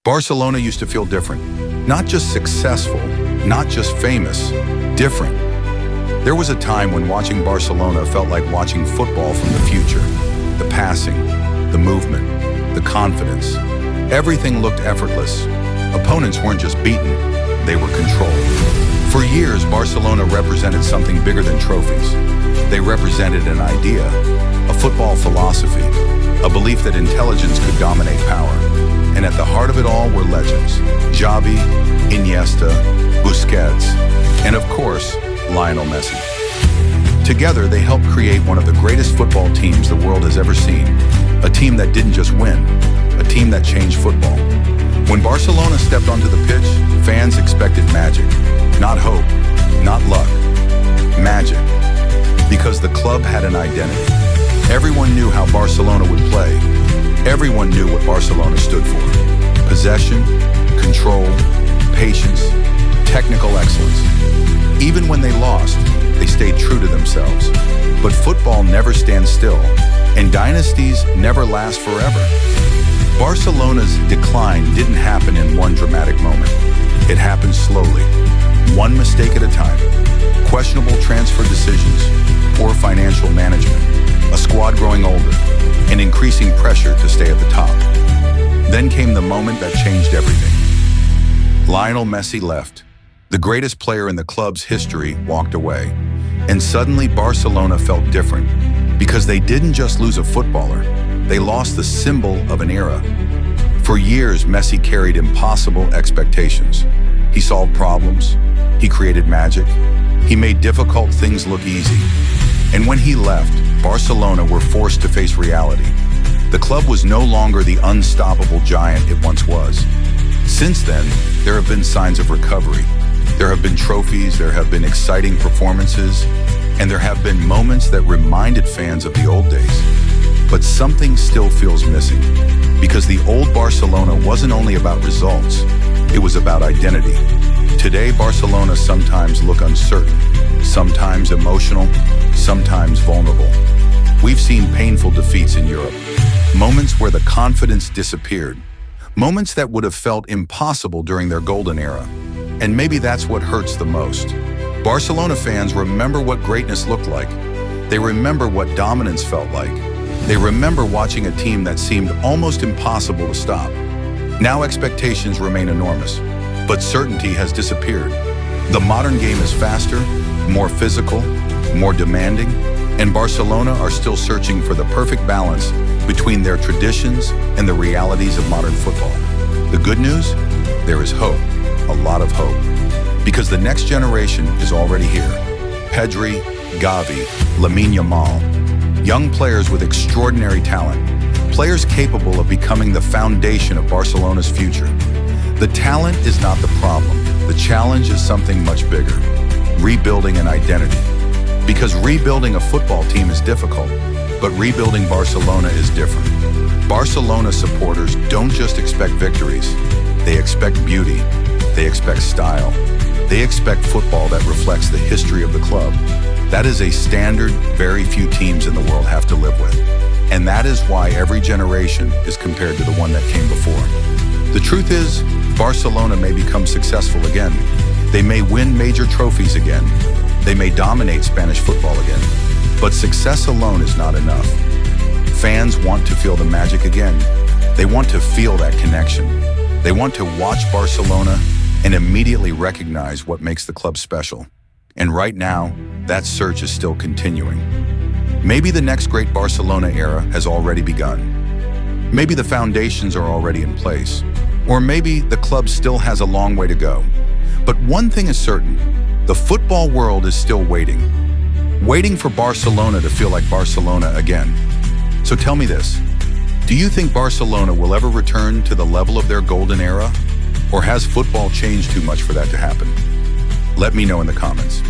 Barcelona used to feel different. Not just successful, not just famous, different. There was a time when watching Barcelona felt like watching football from the future. The passing, the movement, the confidence. Everything looked effortless. Opponents weren't just beaten, they were controlled. For years, Barcelona represented something bigger than trophies. They represented an idea, a football philosophy, a belief that intelligence could dominate power. And at the heart of it all were legends: Xavi, Iniesta, Busquets, and of course, Lionel Messi. Together, they helped create one of the greatest football teams the world has ever seen. A team that didn't just win, a team that changed football. When Barcelona stepped onto the pitch, fans expected magic. Not hope, not luck, magic. Because the club had an identity. Everyone knew how Barcelona would play. Everyone knew what Barcelona stood for. Possession, control, patience, technical excellence. Even when they lost, they stayed true to themselves. But football never stands still, and dynasties never last forever. Barcelona's decline didn't happen in one dramatic moment. It happened slowly, one mistake at a time. Questionable transfer decisions, poor financial management, a squad growing older, and increasing pressure to stay at the top. Then came the moment that changed everything. Lionel Messi left. The greatest player in the club's history walked away. And suddenly Barcelona felt different, because they didn't just lose a footballer, they lost the symbol of an era. For years, Messi carried impossible expectations. He solved problems, he created magic, he made difficult things look easy. And when he left, Barcelona were forced to face reality. The club was no longer the unstoppable giant it once was. Since then, there have been signs of recovery. There have been trophies, there have been exciting performances, and there have been moments that reminded fans of the old days. But something still feels missing, because the old Barcelona wasn't only about results, it was about identity. Today, Barcelona sometimes look uncertain, sometimes emotional, sometimes vulnerable. We've seen painful defeats in Europe, moments where the confidence disappeared, moments that would have felt impossible during their golden era. And maybe that's what hurts the most. Barcelona fans remember what greatness looked like. They remember what dominance felt like. They remember watching a team that seemed almost impossible to stop. Now expectations remain enormous, but certainty has disappeared. The modern game is faster, more physical, more demanding, and Barcelona are still searching for the perfect balance between their traditions and the realities of modern football. The good news? There is hope. A lot of hope, because the next generation is already here. Pedri, Gavi, Lamine Yamal, young players with extraordinary talent, players capable of becoming the foundation of Barcelona's future. The talent is not the problem. The challenge is something much bigger: rebuilding an identity. Because rebuilding a football team is difficult, but rebuilding Barcelona is different. Barcelona supporters don't just expect victories, they expect beauty. They expect style. They expect football that reflects the history of the club. That is a standard very few teams in the world have to live with. And that is why every generation is compared to the one that came before. The truth is, Barcelona may become successful again. They may win major trophies again. They may dominate Spanish football again. But success alone is not enough. Fans want to feel the magic again. They want to feel that connection. They want to watch Barcelona and immediately recognize what makes the club special. And right now, that search is still continuing. Maybe the next great Barcelona era has already begun. Maybe the foundations are already in place. Or maybe the club still has a long way to go. But one thing is certain, the football world is still waiting for Barcelona to feel like Barcelona again. So tell me this, do you think Barcelona will ever return to the level of their golden era? Or has football changed too much for that to happen? Let me know in the comments.